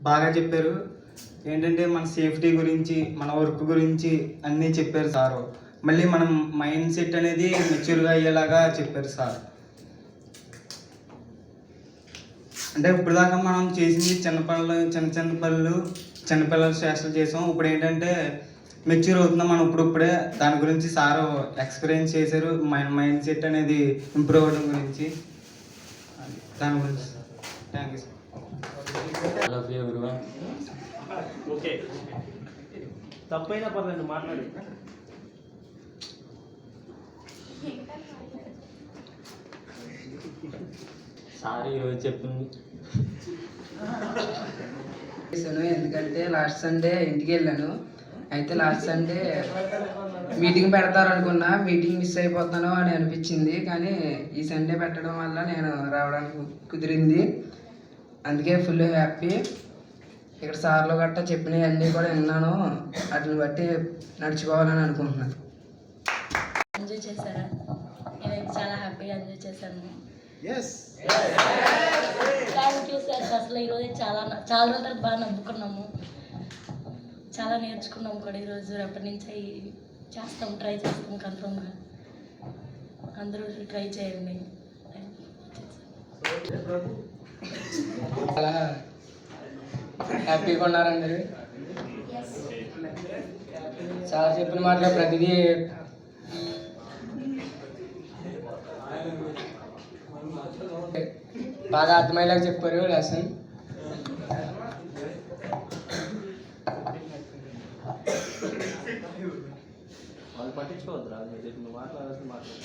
బాగా చెప్పారు. ఏంటంటే మన సేఫ్టీ గురించి, మన వర్క్ గురించి అన్నీ చెప్పారు సారు. మళ్ళీ మనం మైండ్ సెట్ అనేది మెచ్యూర్గా అయ్యేలాగా చెప్పారు సార్. అంటే ఇప్పుడు దాకా మనం చేసింది చిన్న పనులు చిన్నపిల్లల చేష్టలు చేసాం. ఇప్పుడు ఏంటంటే మెచ్యూర్ అవుతున్నాం మనం ఇప్పుడే. దాని గురించి సారు ఎక్స్పీరియన్స్ చేశారు. మైండ్ సెట్ అనేది ఇంప్రూవ్ అవ్వడం గురించి, దాని గురించి. Thank you sir. I love you everyone. Okay, తప్పైనా పర్లేదు మాట్లాడు. సారీ ఈరోజు చెప్పింది. ఎందుకంటే లాస్ట్ సండే ఇంటికి వెళ్ళాను. అయితే లాస్ట్ సండే మీటింగ్ పెడతారనుకున్నా, మీటింగ్ మిస్ అయిపోతాను అని అనిపించింది. కానీ ఈ సండే పెట్టడం వల్ల నేను రావడానికి కుదిరింది. అందుకే ఫుల్ హ్యాపీ. ఇక్కడ సార్లు గట్టా చెప్పినవి అన్నీ కూడా విన్నాను. వాటిని బట్టి నడుచుకోవాలని అనుకుంటున్నాను. ఎంజాయ్ చేశారా? నేనైతే చాలా హ్యాపీగా ఎంజాయ్ చేశాను. Thank you sir. అసలు ఈరోజు చాలా రోజుల తర్వాత బాగా నవ్వుకున్నాము, చాలా నేర్చుకున్నాము కూడా. ఈరోజు రేపటి నుంచి ట్రై చేస్తాం కన్ఫర్మ్గా. అందరూ ట్రై చేయండి. చాలా హ్యాపీగా ఉన్నారండి. చాలా చెప్పిన మాటలు ప్రతిదీ బాగా అర్థమయ్యేలాగా చెప్పారు లెసన్. వాళ్ళు పట్టించుకోవద్దురా, నువ్వు మాట్లాడాల్సిన మాట్లాడు.